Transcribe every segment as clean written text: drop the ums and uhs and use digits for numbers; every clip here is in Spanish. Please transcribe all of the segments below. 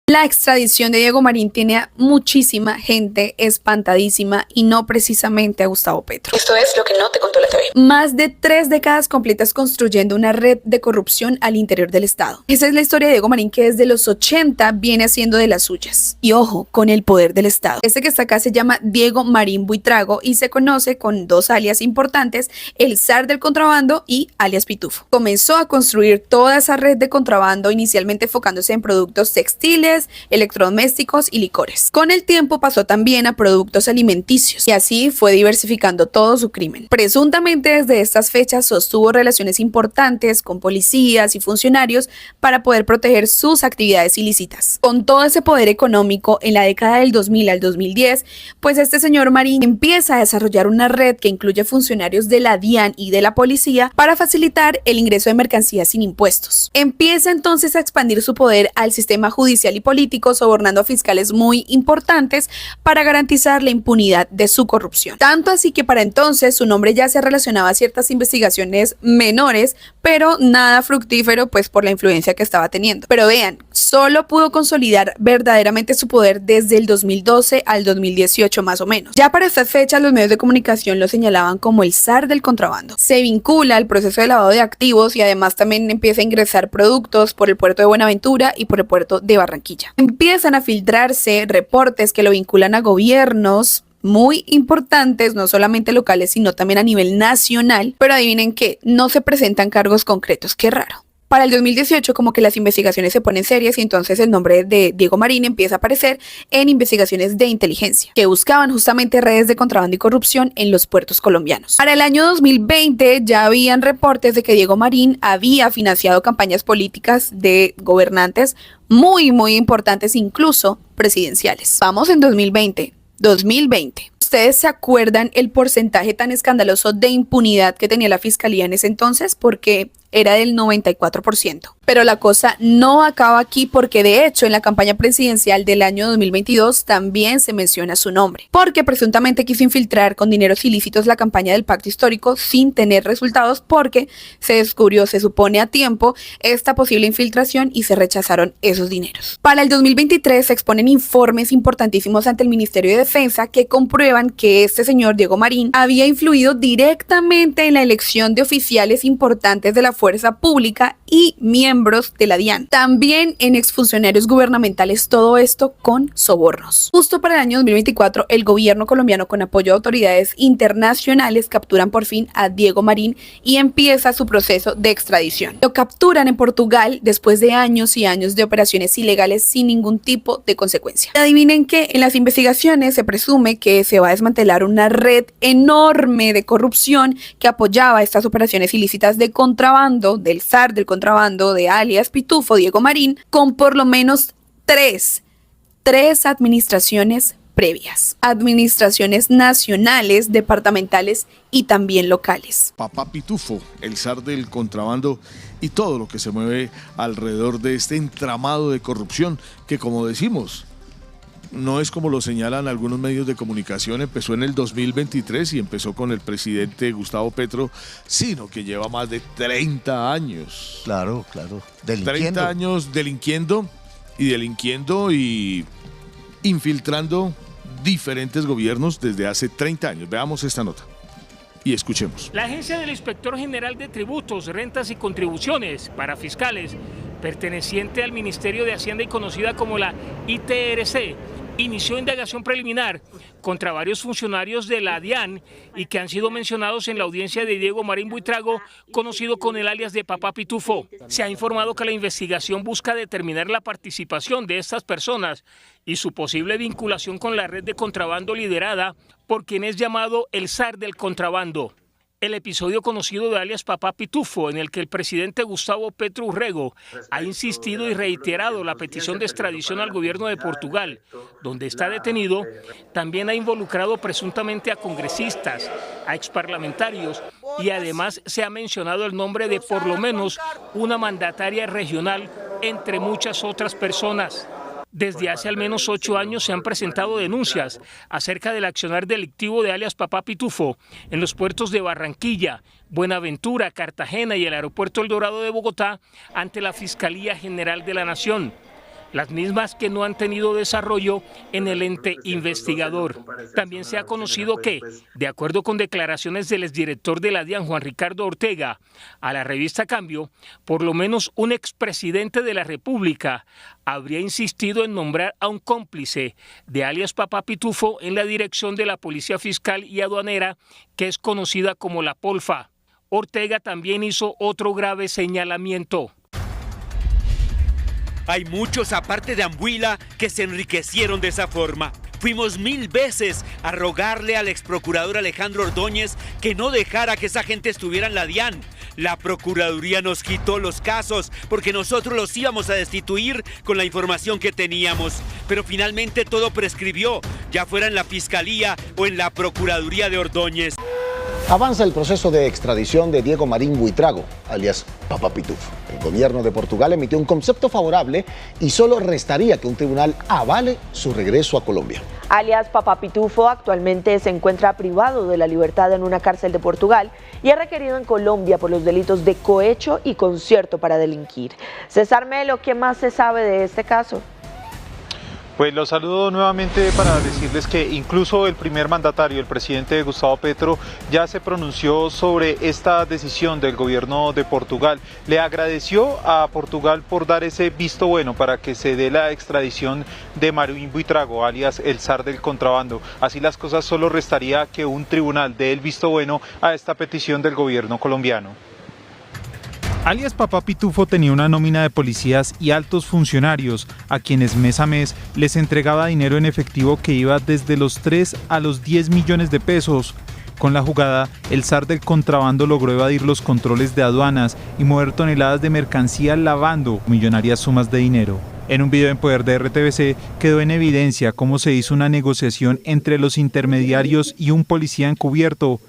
La extradición de Diego Marín tiene a muchísima gente espantadísima y no precisamente a Gustavo Petro. Esto es lo que no te contó la TV. Más de 3 décadas completas construyendo una red de corrupción al interior del Estado. Esa es la historia de Diego Marín, que desde los 80 viene haciendo de las suyas. Y ojo, con el poder del Estado. Este que está acá se llama Diego Marín Buitrago y se conoce con 2 alias importantes, el zar del contrabando y alias Pitufo. Comenzó a construir toda esa red de contrabando, inicialmente enfocándose en productos textiles, electrodomésticos y licores. Con el tiempo pasó también a productos alimenticios y así fue diversificando todo su crimen. Presuntamente desde estas fechas sostuvo relaciones importantes con policías y funcionarios para poder proteger sus actividades ilícitas. Con todo ese poder económico en la década del 2000 al 2010, pues este señor Marín empieza a desarrollar una red que incluye funcionarios de la DIAN y de la policía para facilitar el ingreso de mercancías sin impuestos. Empieza entonces a expandir su poder al sistema judicial y político, sobornando a fiscales muy importantes para garantizar la impunidad de su corrupción. Tanto así que para entonces su nombre ya se relacionaba a ciertas investigaciones menores, pero nada fructífero pues por la influencia que estaba teniendo. Pero vean, solo pudo consolidar verdaderamente su poder desde el 2012 al 2018 más o menos. Ya para estas fechas los medios de comunicación lo señalaban como el zar del contrabando. Se vincula al proceso de lavado de activos y además también empieza a ingresar productos por el puerto de Buenaventura y por el puerto de Barranquilla. Empiezan a filtrarse reportes que lo vinculan a gobiernos muy importantes, no solamente locales, sino también a nivel nacional, pero adivinen qué, no se presentan cargos concretos, qué raro. Para el 2018 como que las investigaciones se ponen serias y entonces el nombre de Diego Marín empieza a aparecer en investigaciones de inteligencia que buscaban justamente redes de contrabando y corrupción en los puertos colombianos. Para el año 2020 ya habían reportes de que Diego Marín había financiado campañas políticas de gobernantes muy importantes, incluso presidenciales. Vamos en 2020. ¿Ustedes se acuerdan el porcentaje tan escandaloso de impunidad que tenía la fiscalía en ese entonces? Porque era del 94%. Pero la cosa no acaba aquí porque de hecho en la campaña presidencial del año 2022 también se menciona su nombre. Porque presuntamente quiso infiltrar con dineros ilícitos la campaña del pacto histórico sin tener resultados porque se descubrió, se supone a tiempo, esta posible infiltración y se rechazaron esos dineros. Para el 2023 se exponen informes importantísimos ante el Ministerio de Defensa que comprueban que este señor Diego Marín había influido directamente en la elección de oficiales importantes de la fuerza pública y miembros de la DIAN. También en exfuncionarios gubernamentales, todo esto con sobornos. Justo para el año 2024, el gobierno colombiano con apoyo de autoridades internacionales capturan por fin a Diego Marín y empieza su proceso de extradición. Lo capturan en Portugal después de años y años de operaciones ilegales sin ningún tipo de consecuencia. Adivinen que en las investigaciones se presume que se va a desmantelar una red enorme de corrupción que apoyaba estas operaciones ilícitas de contrabando del zar del contrabando de alias Pitufo, Diego Marín, con por lo menos tres administraciones previas. Administraciones nacionales, departamentales y también locales. Papá Pitufo, el zar del contrabando y todo lo que se mueve alrededor de este entramado de corrupción que, como decimos, no es como lo señalan algunos medios de comunicación, empezó en el 2023 y empezó con el presidente Gustavo Petro, sino que lleva más de 30 años. Claro, delinquiendo. 30 años delinquiendo y infiltrando diferentes gobiernos desde hace 30 años. Veamos esta nota y escuchemos. La Agencia del Inspector General de Tributos, Rentas y Contribuciones para Fiscales, perteneciente al Ministerio de Hacienda y conocida como la ITRC, inició indagación preliminar contra varios funcionarios de la DIAN y que han sido mencionados en la audiencia de Diego Marín Buitrago, conocido con el alias de Papá Pitufo. Se ha informado que la investigación busca determinar la participación de estas personas y su posible vinculación con la red de contrabando liderada por quien es llamado el zar del contrabando. El episodio conocido de alias Papá Pitufo, en el que el presidente Gustavo Petro Urrego ha insistido y reiterado la petición de extradición al gobierno de Portugal, donde está detenido, también ha involucrado presuntamente a congresistas, a exparlamentarios y además se ha mencionado el nombre de por lo menos una mandataria regional, entre muchas otras personas. Desde hace al menos 8 años se han presentado denuncias acerca del accionar delictivo de alias Papá Pitufo en los puertos de Barranquilla, Buenaventura, Cartagena y el aeropuerto El Dorado de Bogotá ante la Fiscalía General de la Nación. las mismas que no han tenido desarrollo en el ente investigador. También se ha conocido que, de acuerdo con declaraciones del exdirector de la DIAN, Juan Ricardo Ortega, a la revista Cambio, por lo menos un expresidente de la República habría insistido en nombrar a un cómplice de alias Papá Pitufo en la dirección de la Policía Fiscal y Aduanera, que es conocida como la Polfa. Ortega también hizo otro grave señalamiento. Hay muchos, aparte de Ambuila, que se enriquecieron de esa forma. Fuimos 1000 veces a rogarle al exprocurador Alejandro Ordóñez que no dejara que esa gente estuviera en la DIAN. La Procuraduría nos quitó los casos porque nosotros los íbamos a destituir con la información que teníamos. Pero finalmente todo prescribió, ya fuera en la Fiscalía o en la Procuraduría de Ordóñez. Avanza el proceso de extradición de Diego Marín Buitrago, alias Papá Pitufo. El gobierno de Portugal emitió un concepto favorable y solo restaría que un tribunal avale su regreso a Colombia. Alias Papá Pitufo actualmente se encuentra privado de la libertad en una cárcel de Portugal y es requerido en Colombia por los delitos de cohecho y concierto para delinquir. César Melo, ¿qué más se sabe de este caso? Pues los saludo nuevamente para decirles que incluso el primer mandatario, el presidente Gustavo Petro, ya se pronunció sobre esta decisión del gobierno de Portugal. Le agradeció a Portugal por dar ese visto bueno para que se dé la extradición de Marín Buitrago, alias el zar del contrabando. Así las cosas, solo restaría que un tribunal dé el visto bueno a esta petición del gobierno colombiano. Alias Papá Pitufo tenía una nómina de policías y altos funcionarios a quienes mes a mes les entregaba dinero en efectivo que iba desde los 3 a los 10 millones de pesos. Con la jugada, el zar del contrabando logró evadir los controles de aduanas y mover toneladas de mercancía lavando millonarias sumas de dinero. En un video en poder de RTVC quedó en evidencia cómo se hizo una negociación entre los intermediarios y un policía encubierto.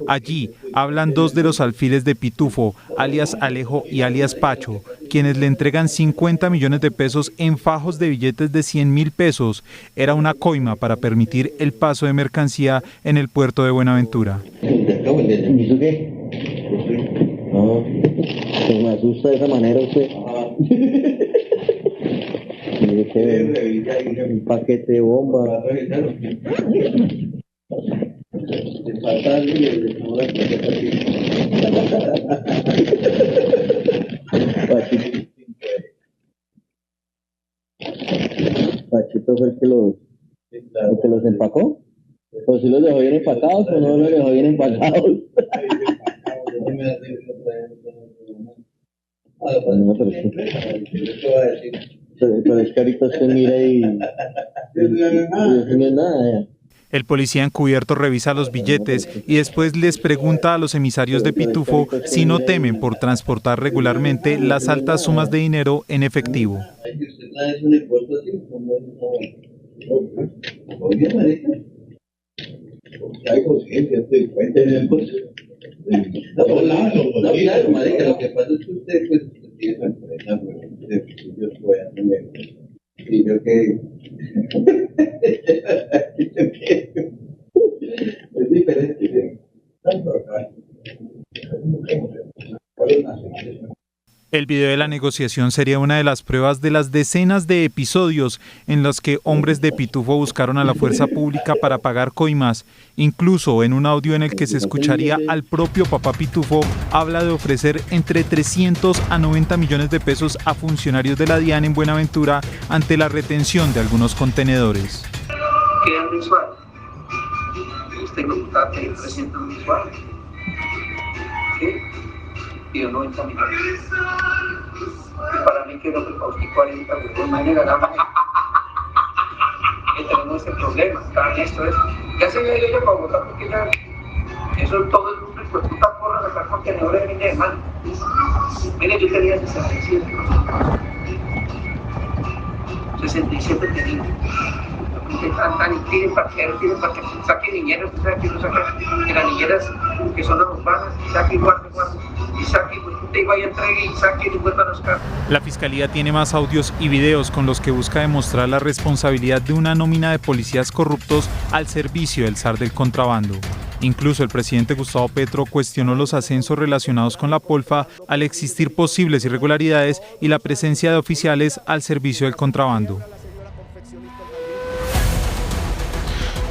Allí hablan dos de los alfiles de Pitufo, alias Alejo y alias Pacho, quienes le entregan 50 millones de pesos en fajos de billetes de 100.000 pesos. Era una coima para permitir el paso de mercancía en el puerto de Buenaventura. No, me asusta de esa manera usted. Un paquete de bomba. Pachito fue el que los empacó. ¿O si los dejó bien empacados o no los dejó bien empacados? Pero es que ahorita usted mira y no es nada. El policía encubierto revisa los billetes y después les pregunta a los emisarios de Pitufo si no temen por transportar regularmente las altas sumas de dinero en efectivo. Y yo que es diferente. El video de la negociación sería una de las pruebas de las decenas de episodios en los que hombres de Pitufo buscaron a la fuerza pública para pagar coimas. Incluso en un audio en el que se escucharía al propio Papá Pitufo, habla de ofrecer entre 300 a 90 millones de pesos a funcionarios de la DIAN en Buenaventura ante la retención de algunos contenedores. ¿Qué es mensual? Usted no está pidiendo 300 mensuales. ¿Qué? Pidió 90 millones. Y para mí que no me costó 40, de manera nada más. Tenemos ese problema, esto es. Ya se había ido para votar porque ya eso todo el mundo pues puta porra sacar contenedores de fin de semana. Mire, yo tenía 67 tenía. Tienen parqueros, saquen niñeras, ¿sabes que no sacan? Que las niñeras que son las urbanas, saquen guarden, y saquen, pues usted vaya a entregue y saquen y vuelvan a sacar. La Fiscalía tiene más audios y videos con los que busca demostrar la responsabilidad de una nómina de policías corruptos al servicio del zar del contrabando. Incluso el presidente Gustavo Petro cuestionó los ascensos relacionados con la Polfa al existir posibles irregularidades y la presencia de oficiales al servicio del contrabando.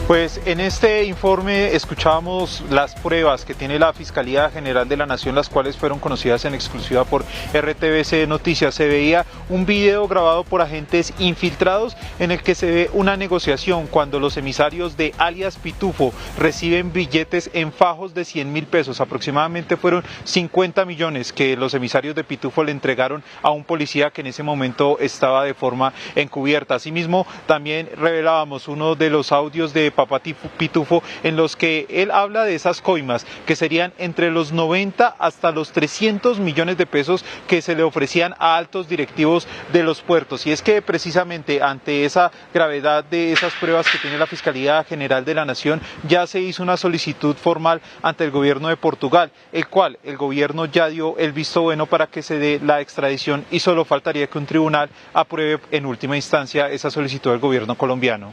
Pues en este informe escuchábamos las pruebas que tiene la Fiscalía General de la Nación, las cuales fueron conocidas en exclusiva por RTBC Noticias. Se veía un video grabado por agentes infiltrados en el que se ve una negociación cuando los emisarios de alias Pitufo reciben billetes en fajos de 100.000 pesos. Aproximadamente fueron 50 millones que los emisarios de Pitufo le entregaron a un policía que en ese momento estaba de forma encubierta. Asimismo, también revelábamos uno de los audios de Papá Pitufo en los que él habla de esas coimas que serían entre los 90 hasta los 300 millones de pesos que se le ofrecían a altos directivos de los puertos. Y es que precisamente ante esa gravedad de esas pruebas que tiene la Fiscalía General de la Nación, ya se hizo una solicitud formal ante el gobierno de Portugal, el cual el gobierno ya dio el visto bueno para que se dé la extradición y solo faltaría que un tribunal apruebe en última instancia esa solicitud del gobierno colombiano.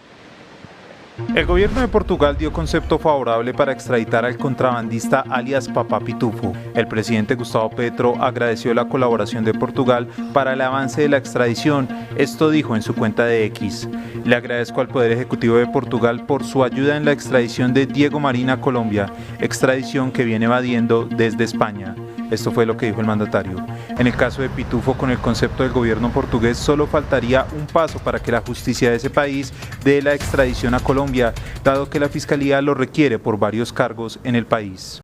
El gobierno de Portugal dio concepto favorable para extraditar al contrabandista alias Papá Pitufo. El presidente Gustavo Petro agradeció la colaboración de Portugal para el avance de la extradición. Esto dijo en su cuenta de X. Le agradezco al Poder Ejecutivo de Portugal por su ayuda en la extradición de Diego Marín a Colombia, extradición que viene evadiendo desde España. Esto fue lo que dijo el mandatario. En el caso de Pitufo, con el concepto del gobierno portugués, solo faltaría un paso para que la justicia de ese país dé la extradición a Colombia, dado que la Fiscalía lo requiere por varios cargos en el país.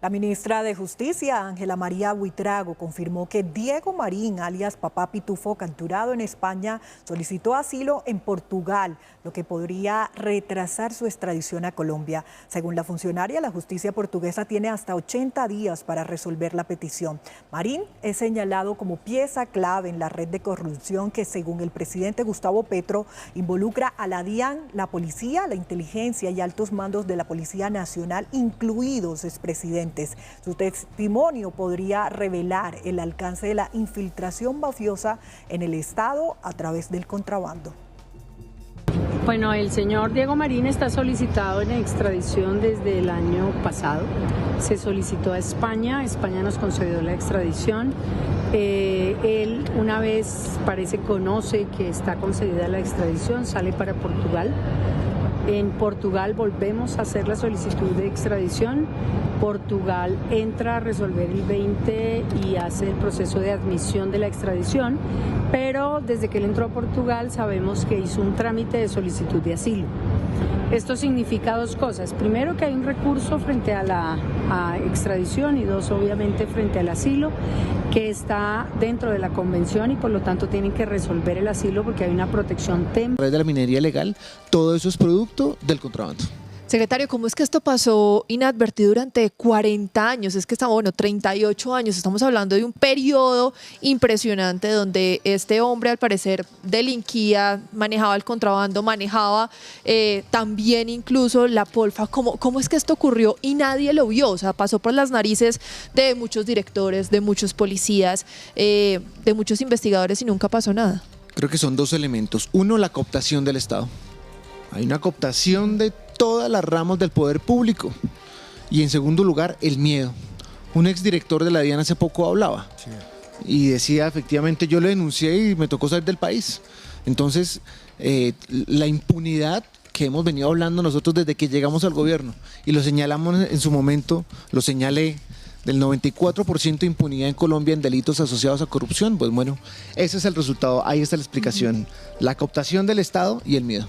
La ministra de Justicia, Ángela María Buitrago, confirmó que Diego Marín, alias Papá Pitufo, capturado en España, solicitó asilo en Portugal, lo que podría retrasar su extradición a Colombia. Según la funcionaria, la justicia portuguesa tiene hasta 80 días para resolver la petición. Marín es señalado como pieza clave en la red de corrupción que, según el presidente Gustavo Petro, involucra a la DIAN, la policía, la inteligencia y altos mandos de la Policía Nacional, incluidos expresidentes. Su testimonio podría revelar el alcance de la infiltración mafiosa en el Estado a través del contrabando. Bueno, el señor Diego Marín está solicitado en extradición desde el año pasado. Se solicitó a España, España nos concedió la extradición. Él una vez conoce que está concedida la extradición, sale para Portugal. En Portugal volvemos a hacer la solicitud de extradición. Portugal entra a resolver el 20 y hace el proceso de admisión de la extradición, pero desde que él entró a Portugal sabemos que hizo un trámite de solicitud de asilo. Esto significa dos cosas. Primero, que hay un recurso frente a la extradición y dos, obviamente, frente al asilo, que está dentro de la convención y por lo tanto tienen que resolver el asilo porque hay una protección temporal. A través de la minería ilegal, todo eso es producto del contrabando. Secretario, ¿cómo es que esto pasó inadvertido durante 40 años? Es que estamos, 38 años, estamos hablando de un periodo impresionante donde este hombre al parecer delinquía, manejaba el contrabando, manejaba también incluso la polfa. ¿Cómo es que esto ocurrió y nadie lo vio? O sea, pasó por las narices de muchos directores, de muchos policías, de muchos investigadores y nunca pasó nada. Creo que son dos elementos. Uno, la cooptación del Estado. Hay una cooptación de todas las ramas del poder público. Y en segundo lugar, el miedo. Un exdirector de la DIAN hace poco hablaba y decía, efectivamente, yo lo denuncié y me tocó salir del país. Entonces, la impunidad que hemos venido hablando nosotros desde que llegamos al gobierno, y lo señalamos en su momento, lo señalé, del 94% de impunidad en Colombia en delitos asociados a corrupción, pues bueno, ese es el resultado, ahí está la explicación, la cooptación del Estado y el miedo.